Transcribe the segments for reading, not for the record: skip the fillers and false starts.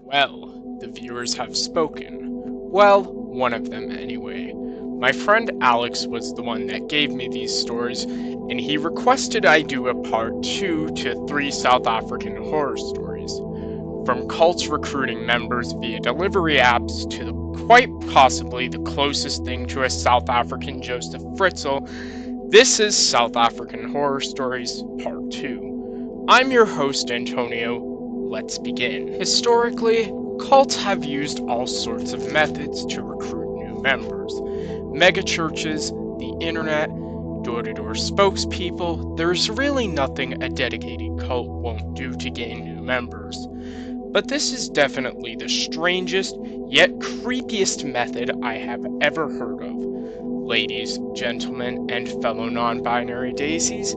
Well, the viewers have spoken. Well, one of them anyway. My friend Alex was the one that gave me these stories, and he requested I do a part 2 to 3 South African horror stories. From cults recruiting members via delivery apps to quite possibly the closest thing to a South African Joseph Fritzl, this is South African Horror Stories Part 2. I'm your host, Antonio. Let's begin. Historically, cults have used all sorts of methods to recruit new members. Megachurches, the internet, door-to-door spokespeople, there's really nothing a dedicated cult won't do to gain new members. But this is definitely the strangest, yet creepiest method I have ever heard of. Ladies, gentlemen, and fellow non-binary daisies,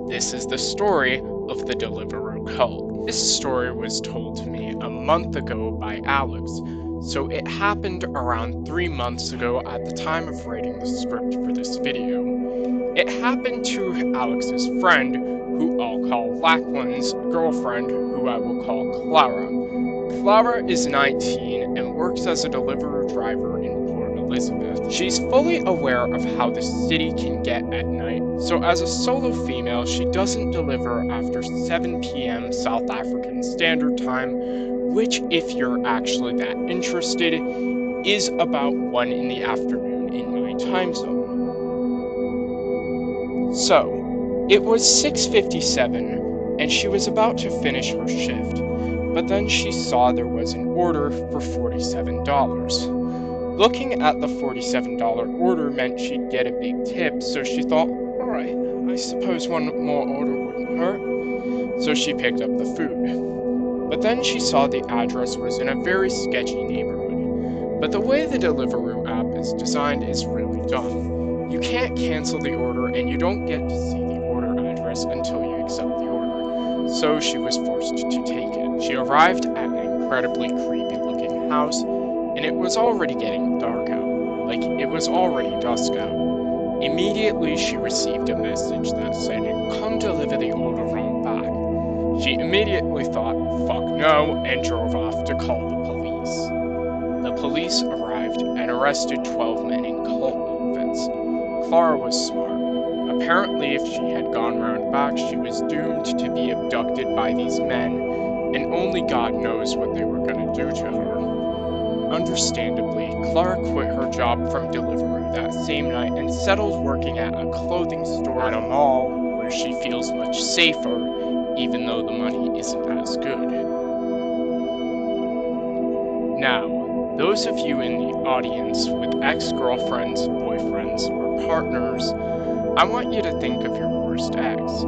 this is the story of the Deliveroo cult. This story was told to me a month ago by Alex, so it happened around 3 months ago at the time of writing the script for this video. It happened to Alex's friend, who I'll call Lachlan's girlfriend, who I will call Clara. Clara is 19 and works as a Deliveroo driver in Port Elizabeth. She's fully aware of how the city can get at night, so as a solo female, she doesn't deliver after 7 p.m. South African Standard Time, which, if you're actually that interested, is about 1 in the afternoon in my time zone. So, it was 6:57, and she was about to finish her shift, but then she saw there was an order for $47. Looking at the $47 order meant she'd get a big tip, so she thought, alright, I suppose one more order wouldn't hurt. So she picked up the food. But then she saw the address was in a very sketchy neighborhood. But the way the Deliveroo app is designed is really dumb. You can't cancel the order, and you don't get to see the order address until you accept the order. So she was forced to take it. She arrived at an incredibly creepy-looking house, and it was already getting dark out. Like, it was already dusk out. Immediately, she received a message that said, "Come deliver the order right back." She immediately thought, fuck no, and drove off to call the police. The police arrived and arrested 12 men in cult outfits. Clara was smart. Apparently, if she had gone round back, she was doomed to be abducted by these men, and only God knows what they were going to do to her. Understandably, Clara quit her job from Deliveroo that same night and settled working at a clothing store at a mall where she feels much safer, even though the money isn't as good. Now, those of you in the audience with ex-girlfriends, boyfriends, or partners, I want you to think of your worst ex.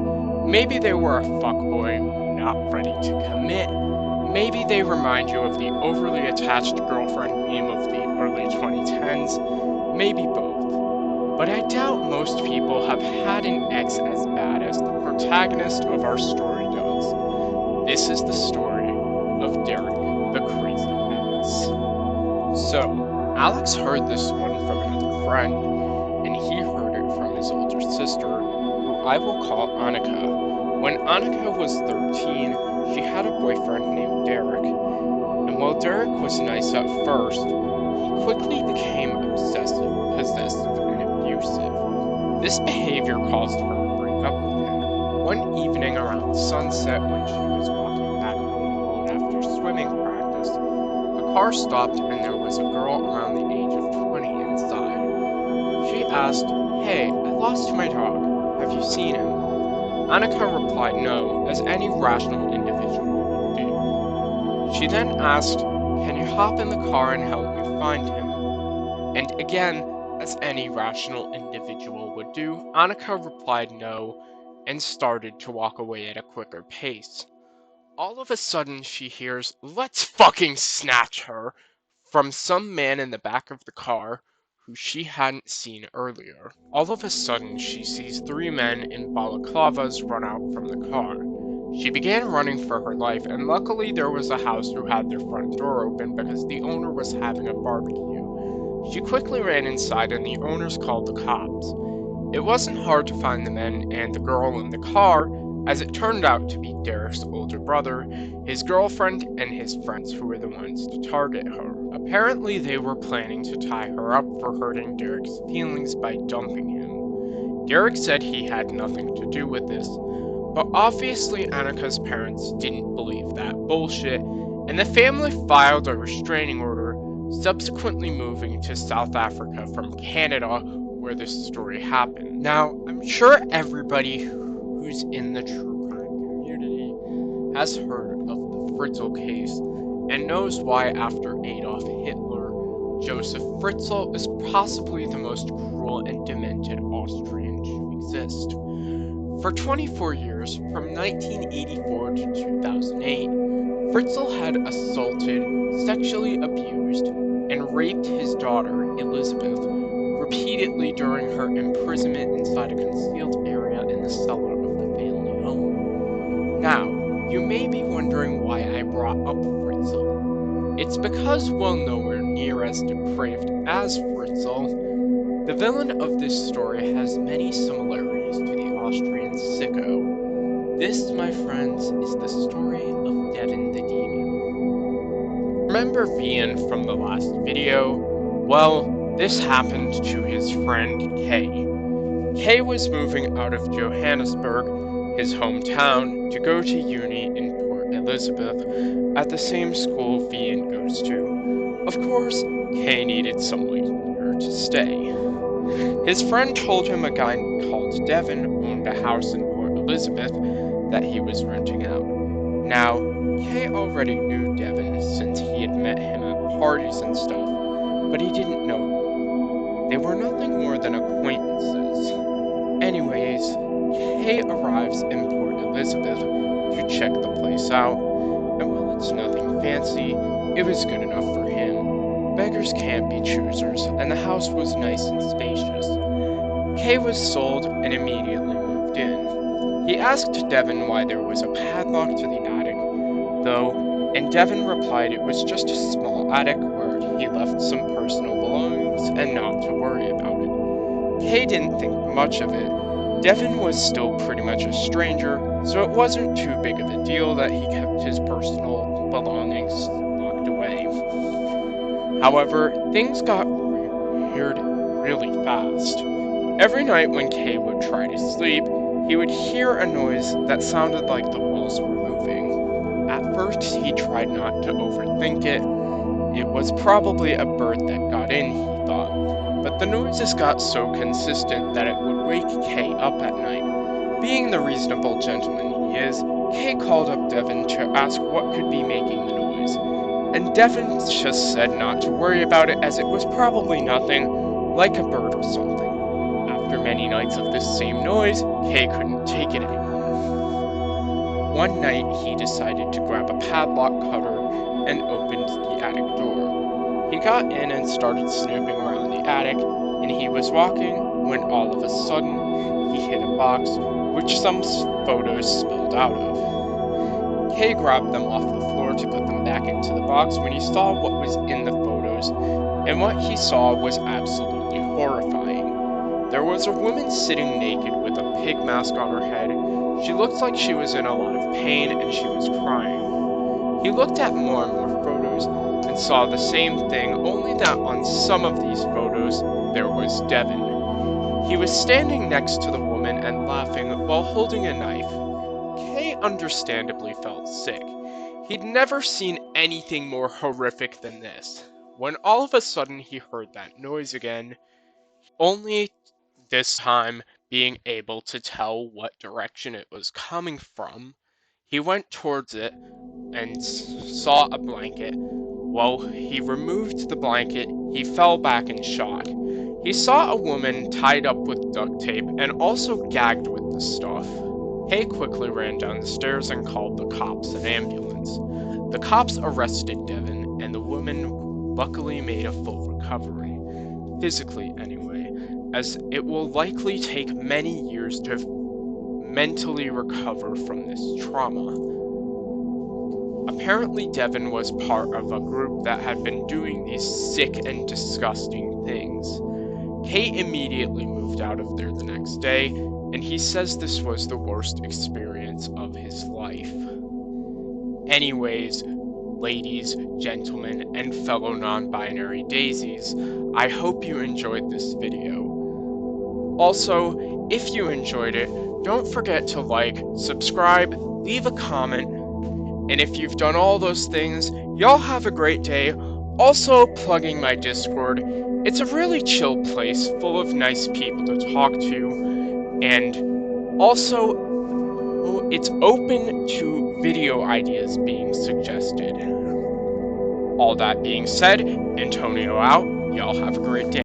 Maybe they were a fuckboy, not ready to commit. Maybe they remind you of the overly attached girlfriend meme of the early 2010s. Maybe both. But I doubt most people have had an ex as bad as the protagonist of our story does. This is the story of Derek, the crazy ex. So, Alex heard this one from another friend, and he heard it from his older sister, who I will call Annika. When Annika was 13, she had a boyfriend named Derek, and while Derek was nice at first, he quickly became obsessive, possessive, and abusive. This behavior caused her to break up with him. One evening around sunset, when she was walking back home alone after swimming practice, a car stopped and there was a girl around the age of 20 inside. She asked, "Hey, I lost my dog. Have you seen him?" Annika replied no, as any rational individual would do. She then asked, "Can you hop in the car and help me find him?" And again, as any rational individual would do, Annika replied no, and started to walk away at a quicker pace. All of a sudden, she hears, "Let's fucking snatch her," from some man in the back of the car, who she hadn't seen earlier. All of a sudden, she sees 3 men in balaclavas run out from the car. She began running for her life, and luckily there was a house who had their front door open because the owner was having a barbecue. She quickly ran inside and the owners called the cops. It wasn't hard to find the men and the girl in the car, as it turned out to be Derek's older brother, his girlfriend, and his friends who were the ones to target her. Apparently, they were planning to tie her up for hurting Derek's feelings by dumping him. Derek said he had nothing to do with this, but obviously Annika's parents didn't believe that bullshit, and the family filed a restraining order, subsequently moving to South Africa from Canada, where this story happened. Now, I'm sure everybody who's in the true crime community has heard of the Fritzl case and knows why after Adolf Hitler, Joseph Fritzl is possibly the most cruel and demented Austrian to exist. For 24 years, from 1984 to 2008, Fritzl had assaulted, sexually abused, and raped his daughter, Elizabeth, repeatedly during her imprisonment inside a concealed area in the cellar of the family home. Now, you may be wondering why I brought up Fritzl. It's because, while nowhere near as depraved as Fritzl, the villain of this story has many similarities to the Austrian sicko. This, my friends, is the story of Devin the Demon. Remember Vian from the last video? Well, this happened to his friend Kay. Kay was moving out of Johannesburg, his hometown, to go to uni in Port Elizabeth at the same school Vian goes to. Of course, Kay needed somewhere to stay. His friend told him a guy called Devin owned a house in Port Elizabeth that he was renting out. Now, Kay already knew Devin since he had met him at parties and stuff, but he didn't know him. They were nothing more than acquaintances. Anyways, Kay arrives in Port Elizabeth to check the place out, and while it's nothing fancy, it was good enough for him. Beggars can't be choosers, and the house was nice and spacious. Kay was sold and immediately moved in. He asked Devin why there was a padlock to the attic, though, and Devin replied it was just a small attic where he left some personal belongings and not to worry about it. Kay didn't think much of it. Devin was still pretty much a stranger, so it wasn't too big of a deal that he kept his personal belongings locked away. However, things got weird really fast. Every night when Kay would try to sleep, he would hear a noise that sounded like the walls were moving. At first, he tried not to overthink it. It was probably a bird that got in, he thought. But the noises got so consistent that it would wake Kay up at night. Being the reasonable gentleman he is, Kay called up Devin to ask what could be making the noise. And Devin just said not to worry about it as it was probably nothing, like a bird or something. After many nights of this same noise, Kay couldn't take it anymore. One night, he decided to grab a padlock cutter and opened the attic door. He got in and started snooping around the attic, and he was walking when all of a sudden, he hit a box, which some photos spilled out of. Kay grabbed them off the floor to put them back into the box when he saw what was in the photos, and what he saw was absolutely horrifying. There was a woman sitting naked with a pig mask on her head. She looked like she was in a lot of pain and she was crying. He looked at more and more photos and saw the same thing, only that on some of these photos there was Devin. He was standing next to the woman and laughing while holding a knife. Kay understandably felt sick. He'd never seen anything more horrific than this. When all of a sudden he heard that noise again, only this time being able to tell what direction it was coming from, he went towards it and saw a blanket. While he removed the blanket, he fell back in shock. He saw a woman tied up with duct tape and also gagged with the stuff. Kay quickly ran down the stairs and called the cops and ambulance. The cops arrested Devin, and the woman luckily made a full recovery. Physically, anyway, as it will likely take many years to mentally recover from this trauma. Apparently, Devin was part of a group that had been doing these sick and disgusting things. Kay immediately moved out of there the next day, and he says this was the worst experience of his life. Anyways, ladies, gentlemen, and fellow non-binary daisies, I hope you enjoyed this video. Also, if you enjoyed it, don't forget to like, subscribe, leave a comment, and if you've done all those things, y'all have a great day. Also, plugging my Discord. It's a really chill place full of nice people to talk to, and also, it's open to video ideas being suggested. All that being said, Antonio out. Y'all have a great day.